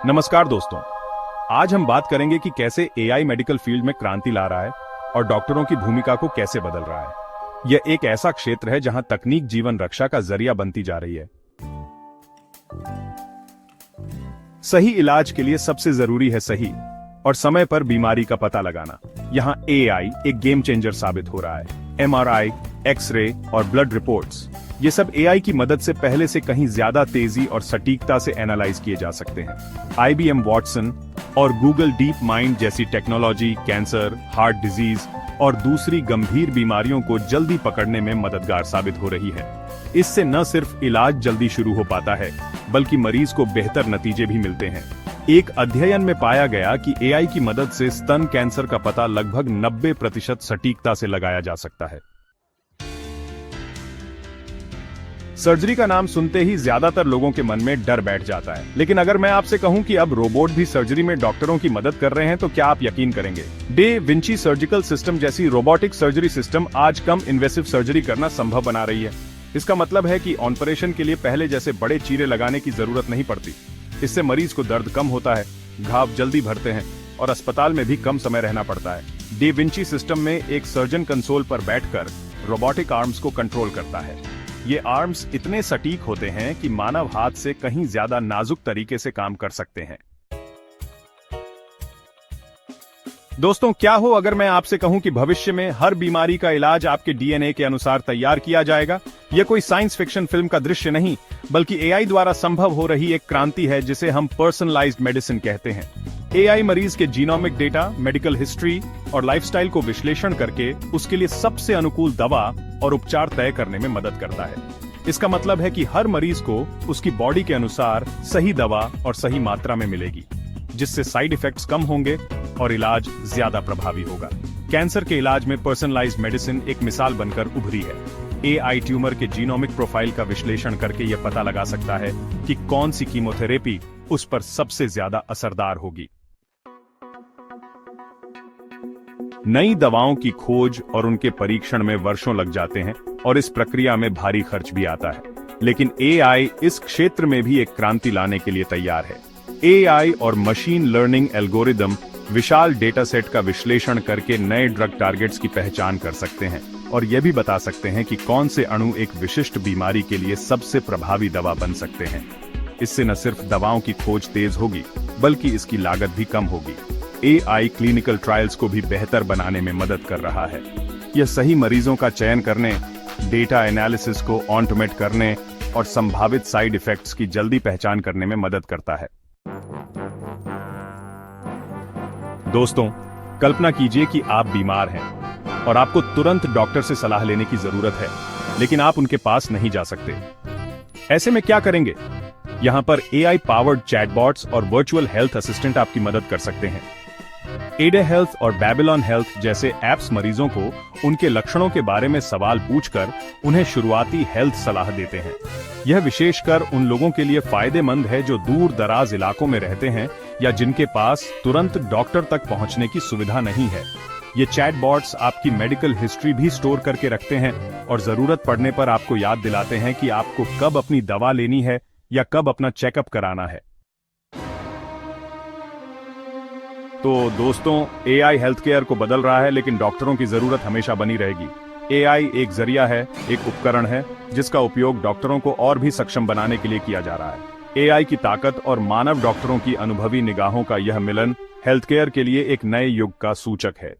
नमस्कार दोस्तों। आज हम बात करेंगे कि कैसे एआई मेडिकल फील्ड में क्रांति ला रहा है और डॉक्टरों की भूमिका को कैसे बदल रहा है। यह एक ऐसा क्षेत्र है जहां तकनीक जीवन रक्षा का जरिया बनती जा रही है। सही इलाज के लिए सबसे जरूरी है सही और समय पर बीमारी का पता लगाना। यहां एआई एक गेम चेंजर साबित हो रहा है। एमआरआई, एक्सरे और ब्लड रिपोर्ट्स, ये सब एआई की मदद से पहले से कहीं ज्यादा तेजी और सटीकता से एनालाइज किए जा सकते हैं। आईबीएम वॉटसन और गूगल डीप माइंड जैसी टेक्नोलॉजी कैंसर, हार्ट डिजीज और दूसरी गंभीर बीमारियों को जल्दी पकड़ने में मददगार साबित हो रही है। इससे न सिर्फ इलाज जल्दी शुरू हो पाता है, बल्कि मरीज को बेहतर नतीजे भी मिलते हैं। एक अध्ययन में पाया गया कि एआई की मदद से स्तन कैंसर का पता लगभग 90% सटीकता से लगाया जा सकता है। सर्जरी का नाम सुनते ही ज्यादातर लोगों के मन में डर बैठ जाता है, लेकिन अगर मैं आपसे कहूं कि अब रोबोट भी सर्जरी में डॉक्टरों की मदद कर रहे हैं तो क्या आप यकीन करेंगे? डे विंची सर्जिकल सिस्टम जैसी रोबोटिक सर्जरी सिस्टम आज कम इन्वेसिव सर्जरी करना संभव बना रही है। इसका मतलब है कि ऑपरेशन के लिए पहले जैसे बड़े चीरे लगाने की जरूरत नहीं पड़ती। इससे मरीज को दर्द कम होता है, घाव जल्दी भरते हैं और अस्पताल में भी कम समय रहना पड़ता है। डे विंची सिस्टम में एक सर्जन कंसोल पर बैठकर रोबोटिक आर्म्स को कंट्रोल करता है। ये आर्म्स इतने सटीक होते हैं कि मानव हाथ से कहीं ज्यादा नाजुक तरीके से काम कर सकते हैं। दोस्तों, क्या हो अगर मैं आपसे कहूं कि भविष्य में हर बीमारी का इलाज आपके डीएनए के अनुसार तैयार किया जाएगा? यह कोई साइंस फिक्शन फिल्म का दृश्य नहीं, बल्कि एआई द्वारा संभव हो रही एक क्रांति है जिसे हम पर्सनलाइज्ड मेडिसिन कहते हैं। एआई मरीज के जीनोमिक डेटा, मेडिकल हिस्ट्री और लाइफस्टाइल को विश्लेषण करके उसके लिए सबसे अनुकूल दवा और उपचार तय करने में मदद करता है। इसका मतलब है कि हर मरीज को उसकी बॉडी के अनुसार सही दवा और सही मात्रा में मिलेगी, जिससे साइड इफेक्ट्स कम होंगे और इलाज ज्यादा प्रभावी होगा। कैंसर के इलाज में पर्सनलाइज्ड मेडिसिन एक मिसाल बनकर उभरी है। एआई ट्यूमर के जीनोमिक प्रोफाइल का विश्लेषण करके यह पता लगा सकता है कि कौन सी कीमोथेरेपी उस पर सबसे ज्यादा असरदार होगी। नई दवाओं की खोज और उनके परीक्षण में वर्षों लग जाते हैं और इस प्रक्रिया में भारी खर्च भी आता है, लेकिन एआई इस क्षेत्र में भी एक क्रांति लाने के लिए तैयार है। एआई और मशीन लर्निंग एल्गोरिदम विशाल डेटा सेट का विश्लेषण करके नए ड्रग टारगेट्स की पहचान कर सकते हैं और यह भी बता सकते हैं कि कौन से अणु एक विशिष्ट बीमारी के लिए सबसे प्रभावी दवा बन सकते हैं। इससे न सिर्फ दवाओं की खोज तेज होगी, बल्कि इसकी लागत भी कम होगी। एआई क्लिनिकल ट्रायल्स को भी बेहतर बनाने में मदद कर रहा है। यह सही मरीजों का चयन करने, डेटा एनालिसिस को ऑटोमेट करने और संभावित साइड इफेक्ट्स की जल्दी पहचान करने में मदद करता है। दोस्तों, कल्पना कीजिए कि आप बीमार हैं और आपको तुरंत डॉक्टर से सलाह लेने की जरूरत है, लेकिन आप उनके पास नहीं जा सकते। ऐसे में क्या करेंगे? यहां पर एआई पावर्ड चैटबॉट्स और वर्चुअल हेल्थ असिस्टेंट आपकी मदद कर सकते हैं। एडे हेल्थ और बेबीलोन हेल्थ जैसे ऐप्स मरीजों को उनके लक्षणों के बारे में सवाल पूछकर उन्हें शुरुआती हेल्थ सलाह देते हैं। यह विशेषकर उन लोगों के लिए फायदेमंद है जो दूर दराज इलाकों में रहते हैं या जिनके पास तुरंत डॉक्टर तक पहुंचने की सुविधा नहीं है। ये चैटबॉट्स आपकी मेडिकल हिस्ट्री भी स्टोर करके रखते हैं और जरूरत पड़ने पर आपको याद दिलाते हैं कि आपको कब अपनी दवा लेनी है या कब अपना चेकअप कराना है। तो दोस्तों, एआई हेल्थ केयर को बदल रहा है, लेकिन डॉक्टरों की जरूरत हमेशा बनी रहेगी। एआई एक जरिया है, एक उपकरण है जिसका उपयोग डॉक्टरों को और भी सक्षम बनाने के लिए किया जा रहा है। एआई की ताकत और मानव डॉक्टरों की अनुभवी निगाहों का यह मिलन हेल्थ केयर के लिए एक नए युग का सूचक है।